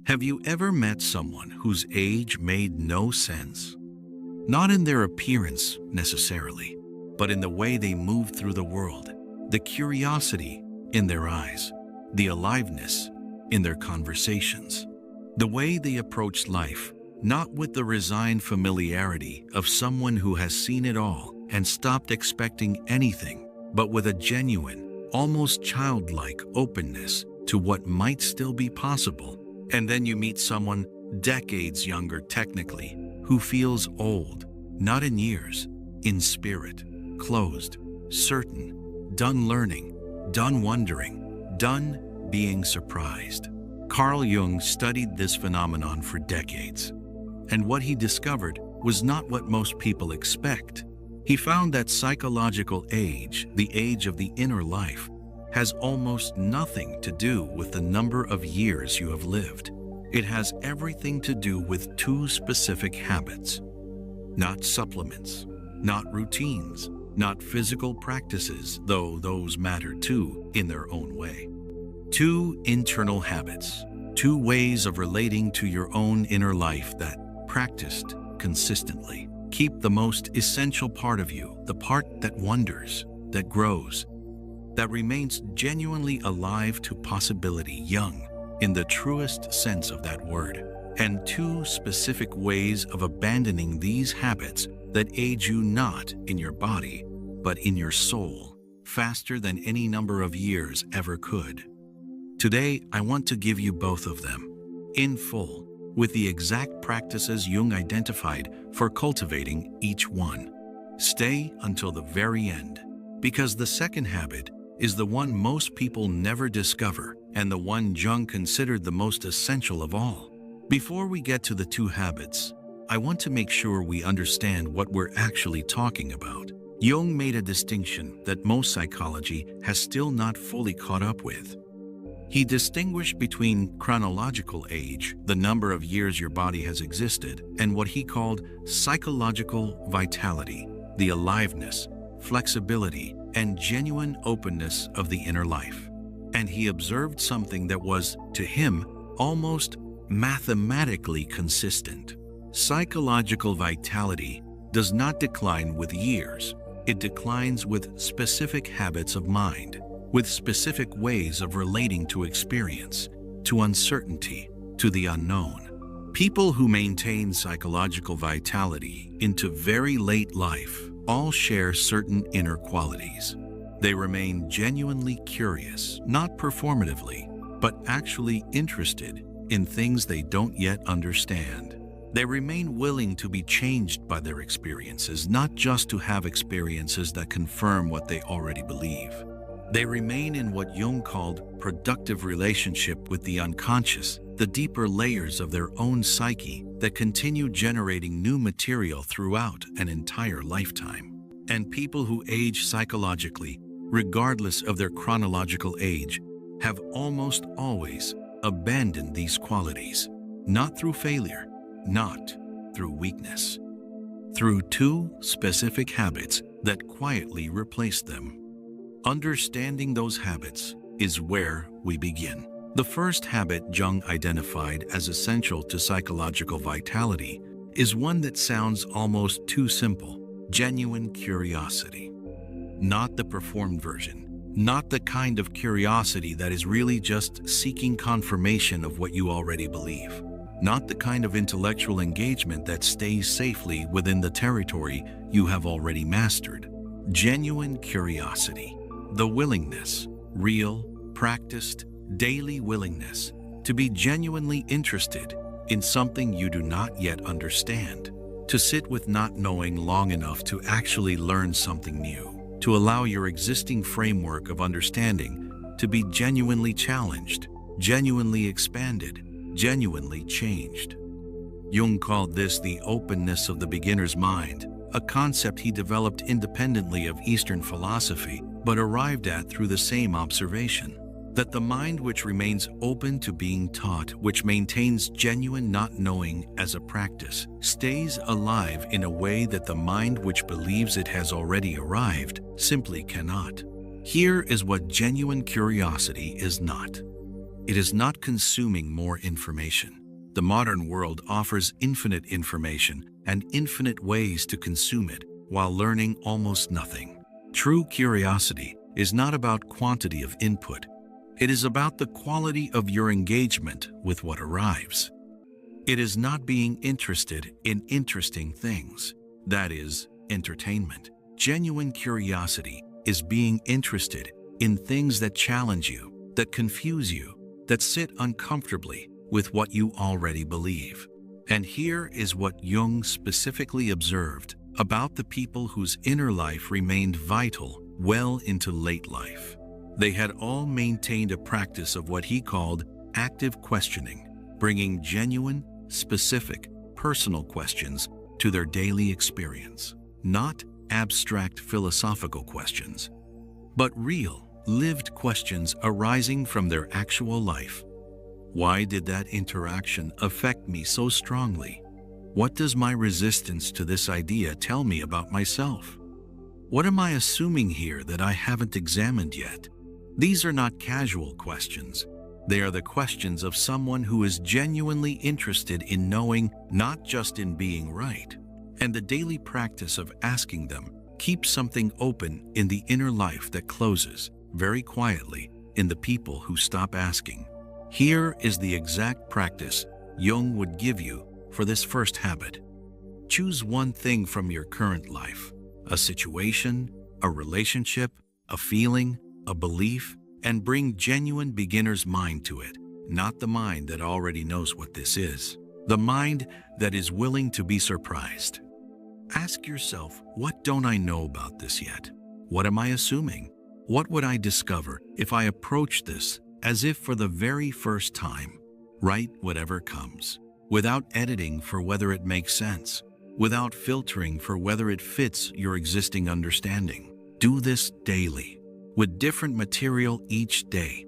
Have you ever met someone whose age made no sense? Not in their appearance necessarily, but in the way they moved through the world, the curiosity in their eyes, the aliveness in their conversations, the way they approached life, not with the resigned familiarity of someone who has seen it all and stopped expecting anything, but with a genuine, almost childlike openness to what might still be possible. And then you meet someone decades younger technically, who feels old, not in years, in spirit, closed, certain, done learning, done wondering, done being surprised. Carl Jung studied this phenomenon for decades, and what he discovered was not what most people expect. He found that psychological age, the age of the inner life, has almost nothing to do with the number of years you have lived. It has everything to do with two specific habits. Not supplements, not routines, not physical practices, though those matter too in their own way. Two internal habits, two ways of relating to your own inner life that, practiced consistently, keep the most essential part of you, the part that wonders, that grows, that remains genuinely alive to possibility, young in the truest sense of that word, and two specific ways of abandoning these habits that age you not in your body, but in your soul, faster than any number of years ever could. Today, I want to give you both of them, in full, with the exact practices Jung identified for cultivating each one. Stay until the very end, because the second habit is the one most people never discover and the one Jung considered the most essential of all. Before we get to the two habits, I want to make sure we understand what we're actually talking about. Jung made a distinction that most psychology has still not fully caught up with. He distinguished between chronological age, the number of years your body has existed, and what he called psychological vitality, the aliveness, flexibility, and genuine openness of the inner life. And he observed something that was, to him, almost mathematically consistent. Psychological vitality does not decline with years. It declines with specific habits of mind, with specific ways of relating to experience, to uncertainty, to the unknown. People who maintain psychological vitality into very late life all share certain inner qualities. They remain genuinely curious, not performatively, but actually interested in things they don't yet understand. They remain willing to be changed by their experiences, not just to have experiences that confirm what they already believe. They remain in what Jung called productive relationship with the unconscious, the deeper layers of their own psyche that continue generating new material throughout an entire lifetime. And people who age psychologically, regardless of their chronological age, have almost always abandoned these qualities, not through failure, not through weakness, through two specific habits that quietly replace them. Understanding those habits is where we begin. The first habit Jung identified as essential to psychological vitality is one that sounds almost too simple: genuine curiosity. Not the performed version, not the kind of curiosity that is really just seeking confirmation of what you already believe. Not the kind of intellectual engagement that stays safely within the territory you have already mastered. Genuine curiosity, the willingness, real, practiced, daily willingness to be genuinely interested in something you do not yet understand, to sit with not knowing long enough to actually learn something new, to allow your existing framework of understanding to be genuinely challenged, genuinely expanded, genuinely changed. Jung called this the openness of the beginner's mind, a concept he developed independently of Eastern philosophy, but arrived at through the same observation: that the mind which remains open to being taught, which maintains genuine not knowing as a practice, stays alive in a way that the mind which believes it has already arrived simply cannot. Here is what genuine curiosity is not. It is not consuming more information. The modern world offers infinite information and infinite ways to consume it while learning almost nothing. True curiosity is not about quantity of input. It is about the quality of your engagement with what arrives. It is not being interested in interesting things, that is, entertainment. Genuine curiosity is being interested in things that challenge you, that confuse you, that sit uncomfortably with what you already believe. And here is what Jung specifically observed about the people whose inner life remained vital well into late life. They had all maintained a practice of what he called active questioning, bringing genuine, specific, personal questions to their daily experience. Not abstract philosophical questions, but real, lived questions arising from their actual life. Why did that interaction affect me so strongly? What does my resistance to this idea tell me about myself? What am I assuming here that I haven't examined yet? These are not casual questions. They are the questions of someone who is genuinely interested in knowing, not just in being right. And the daily practice of asking them keeps something open in the inner life that closes very quietly in the people who stop asking. Here is the exact practice Jung would give you for this first habit. Choose one thing from your current life, a situation, a relationship, a feeling, a belief, and bring genuine beginner's mind to it, not the mind that already knows what this is, the mind that is willing to be surprised. Ask yourself, what don't I know about this yet? What am I assuming? What would I discover if I approach this as if for the very first time? Write whatever comes, without editing for whether it makes sense, without filtering for whether it fits your existing understanding. Do this daily, with different material each day.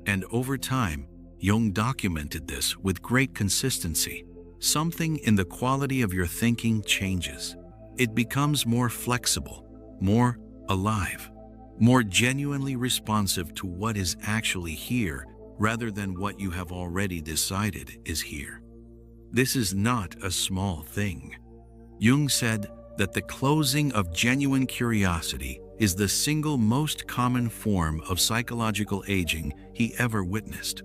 And over time, Jung documented this with great consistency. Something in the quality of your thinking changes. It becomes more flexible, more alive, more genuinely responsive to what is actually here rather than what you have already decided is here. This is not a small thing. Jung said that the closing of genuine curiosity is the single most common form of psychological aging he ever witnessed,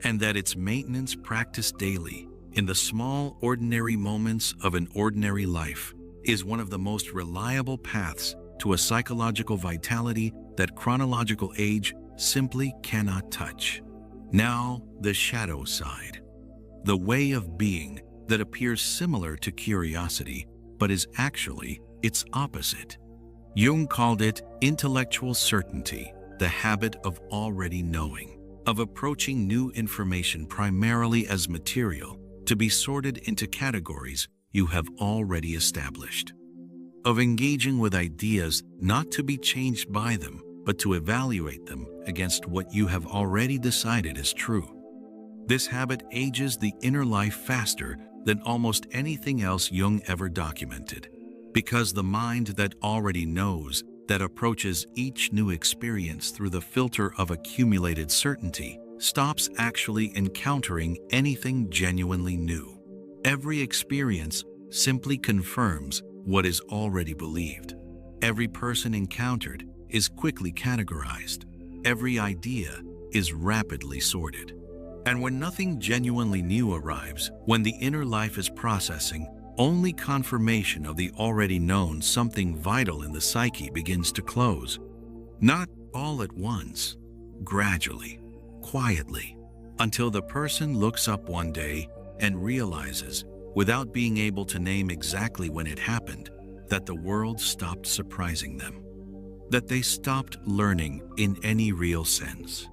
and that its maintenance practiced daily in the small, ordinary moments of an ordinary life is one of the most reliable paths to a psychological vitality that chronological age simply cannot touch. Now, the shadow side. The way of being that appears similar to curiosity, but is actually its opposite. Jung called it intellectual certainty, the habit of already knowing, of approaching new information primarily as material, to be sorted into categories you have already established, of engaging with ideas not to be changed by them, but to evaluate them against what you have already decided is true. This habit ages the inner life faster than almost anything else Jung ever documented, because the mind that already knows, that approaches each new experience through the filter of accumulated certainty, stops actually encountering anything genuinely new. Every experience simply confirms what is already believed. Every person encountered is quickly categorized. Every idea is rapidly sorted. And when nothing genuinely new arrives, when the inner life is processing, only confirmation of the already known something vital in the psyche begins to close. Not all at once, gradually, quietly, until the person looks up one day and realizes, without being able to name exactly when it happened, that the world stopped surprising them, that they stopped learning in any real sense,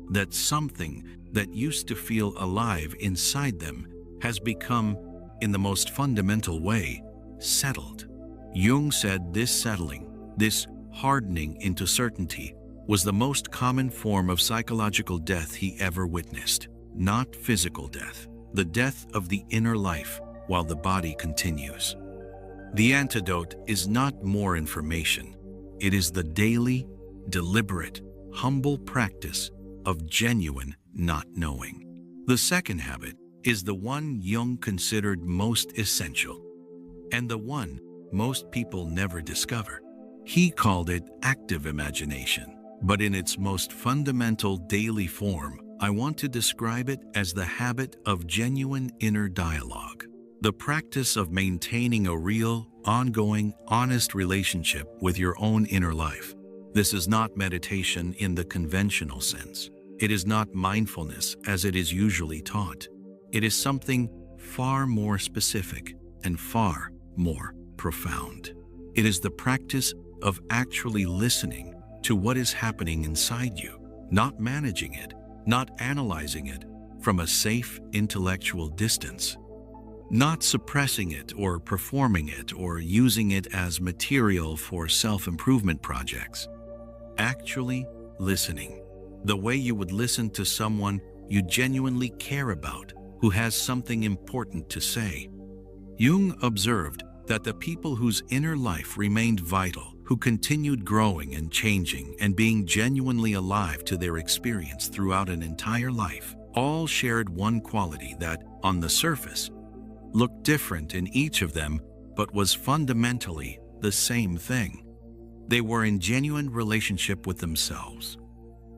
that something that used to feel alive inside them has become, in the most fundamental way, settled. Jung said this settling, this hardening into certainty, was the most common form of psychological death he ever witnessed. Not physical death, the death of the inner life while the body continues. The antidote is not more information. It is the daily, deliberate, humble practice of genuine not knowing. The second habit is the one Jung considered most essential, and the one most people never discover. He called it active imagination, but in its most fundamental daily form, I want to describe it as the habit of genuine inner dialogue, the practice of maintaining a real, ongoing, honest relationship with your own inner life. This is not meditation in the conventional sense. It is not mindfulness as it is usually taught. It is something far more specific and far more profound. It is the practice of actually listening to what is happening inside you, not managing it, not analyzing it from a safe intellectual distance, not suppressing it or performing it or using it as material for self-improvement projects. Actually listening, the way you would listen to someone you genuinely care about who has something important to say. Jung observed that the people whose inner life remained vital, who continued growing and changing and being genuinely alive to their experience throughout an entire life, all shared one quality that, on the surface, looked different in each of them but was fundamentally the same thing. They were in genuine relationship with themselves.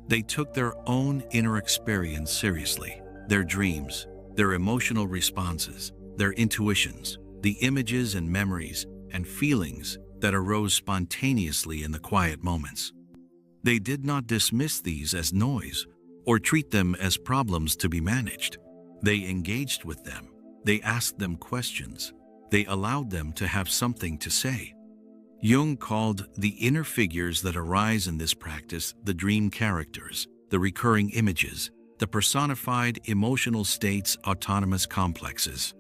They took their own inner experience seriously, their dreams, their emotional responses, their intuitions, the images and memories and feelings that arose spontaneously in the quiet moments. They did not dismiss these as noise or treat them as problems to be managed. They engaged with them. They asked them questions. They allowed them to have something to say. Jung called the inner figures that arise in this practice the dream characters, the recurring images, the personified emotional states, autonomous complexes.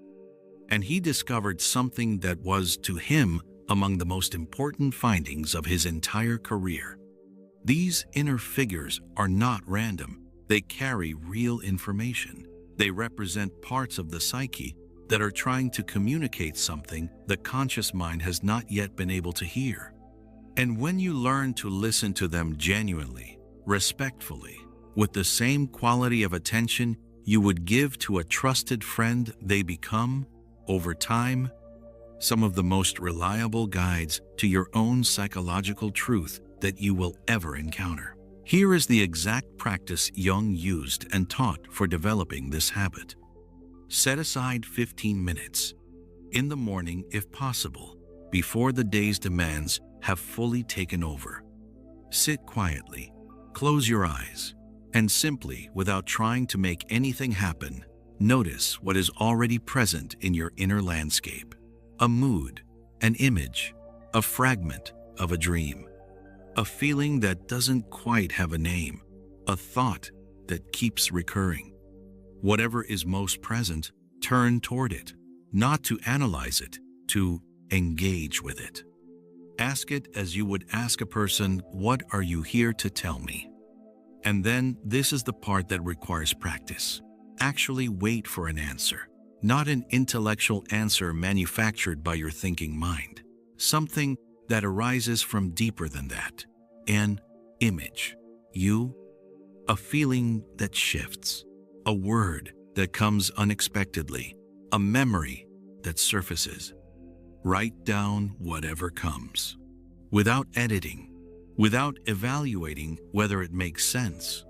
And he discovered something that was, to him, among the most important findings of his entire career. These inner figures are not random. They carry real information. They represent parts of the psyche that are trying to communicate something the conscious mind has not yet been able to hear. And when you learn to listen to them genuinely, respectfully, with the same quality of attention you would give to a trusted friend, they become, over time, some of the most reliable guides to your own psychological truth that you will ever encounter. Here is the exact practice Jung used and taught for developing this habit. Set aside 15 minutes, in the morning if possible, before the day's demands have fully taken over. Sit quietly, close your eyes, and simply, without trying to make anything happen, notice what is already present in your inner landscape. A mood, an image, a fragment of a dream, a feeling that doesn't quite have a name, a thought that keeps recurring. Whatever is most present, turn toward it, not to analyze it, to engage with it. Ask it as you would ask a person, "What are you here to tell me?" And then this is the part that requires practice. Actually wait for an answer, not an intellectual answer manufactured by your thinking mind. Something that arises from deeper than that. An image, you, a feeling that shifts, a word that comes unexpectedly, a memory that surfaces. Write down whatever comes, without editing, without evaluating whether it makes sense.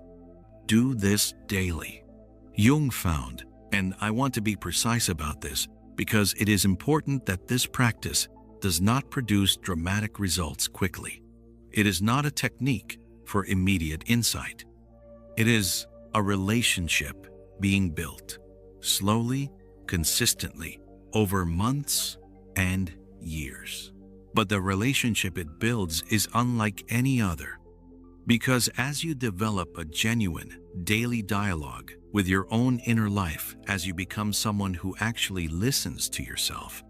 Do this daily. Jung found, and I want to be precise about this because it is important that this practice does not produce dramatic results quickly. It is not a technique for immediate insight. It is a relationship being built, slowly, consistently, over months and years. But the relationship it builds is unlike any other, because as you develop a genuine, daily dialogue with your own inner life, as you become someone who actually listens to yourself,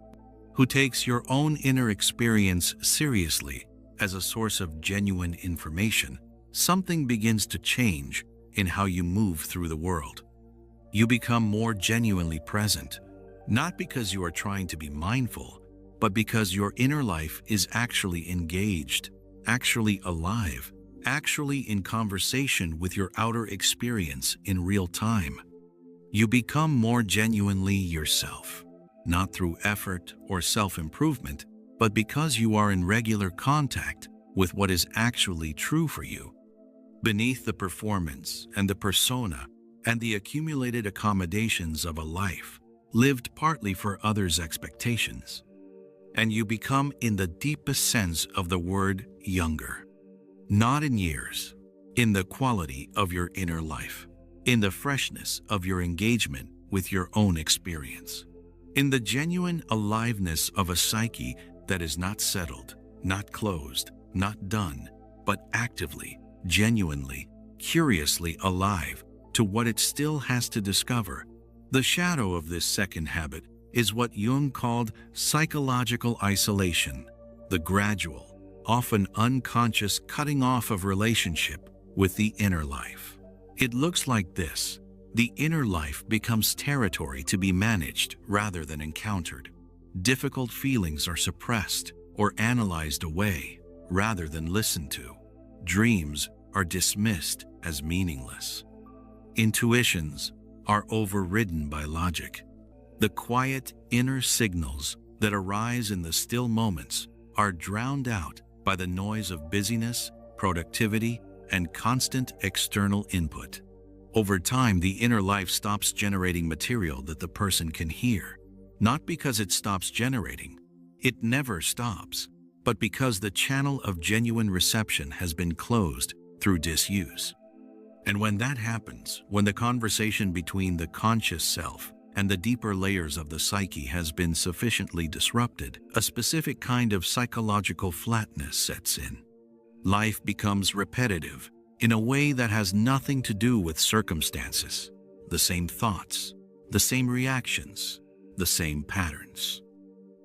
who takes your own inner experience seriously as a source of genuine information, something begins to change in how you move through the world. You become more genuinely present, not because you are trying to be mindful, but because your inner life is actually engaged, actually alive, actually in conversation with your outer experience in real time. You become more genuinely yourself, not through effort or self-improvement, but because you are in regular contact with what is actually true for you. Beneath the performance and the persona and the accumulated accommodations of a life lived partly for others' expectations, and you become, in the deepest sense of the word, younger. Not in years, in the quality of your inner life, in the freshness of your engagement with your own experience, in the genuine aliveness of a psyche that is not settled, not closed, not done, but actively, genuinely, curiously alive to what it still has to discover. The shadow of this second habit is what Jung called psychological isolation, the gradual, often unconscious cutting off of relationship with the inner life. It looks like this. The inner life becomes territory to be managed rather than encountered. Difficult feelings are suppressed or analyzed away rather than listened to. Dreams are dismissed as meaningless. Intuitions are overridden by logic. The quiet inner signals that arise in the still moments are drowned out by the noise of busyness, productivity, and constant external input. Over time, the inner life stops generating material that the person can hear, not because it stops generating. It never stops, but because the channel of genuine reception has been closed through disuse. And when that happens, when the conversation between the conscious self and the deeper layers of the psyche has been sufficiently disrupted, a specific kind of psychological flatness sets in. Life becomes repetitive in a way that has nothing to do with circumstances, the same thoughts, the same reactions, the same patterns.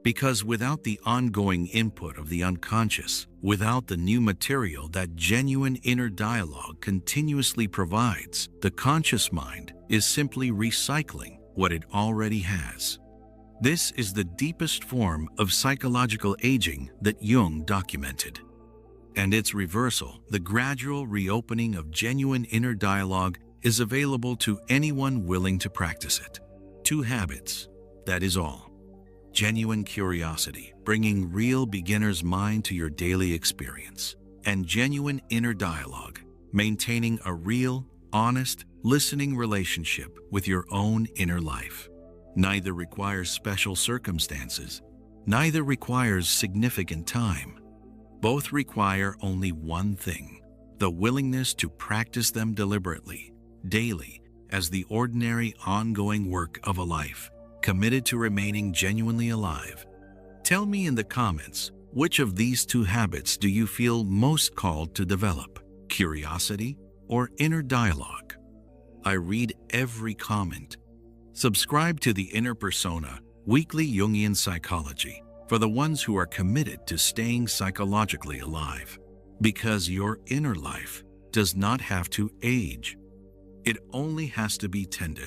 Because without the ongoing input of the unconscious, without the new material that genuine inner dialogue continuously provides, the conscious mind is simply recycling what it already has. This is the deepest form of psychological aging that Jung documented. And its reversal, the gradual reopening of genuine inner dialogue, is available to anyone willing to practice it. 2 habits, that is all. Genuine curiosity, bringing real beginner's mind to your daily experience, and genuine inner dialogue, maintaining a real, honest, listening relationship with your own inner life. Neither requires special circumstances. Neither requires significant time. Both require only one thing: the willingness to practice them deliberately, daily, as the ordinary ongoing work of a life, committed to remaining genuinely alive. Tell me in the comments, which of these 2 habits do you feel most called to develop? Curiosity or inner dialogue? I read every comment. Subscribe to the Inner Persona, Weekly Jungian Psychology, for the ones who are committed to staying psychologically alive. Because your inner life does not have to age. It only has to be tended.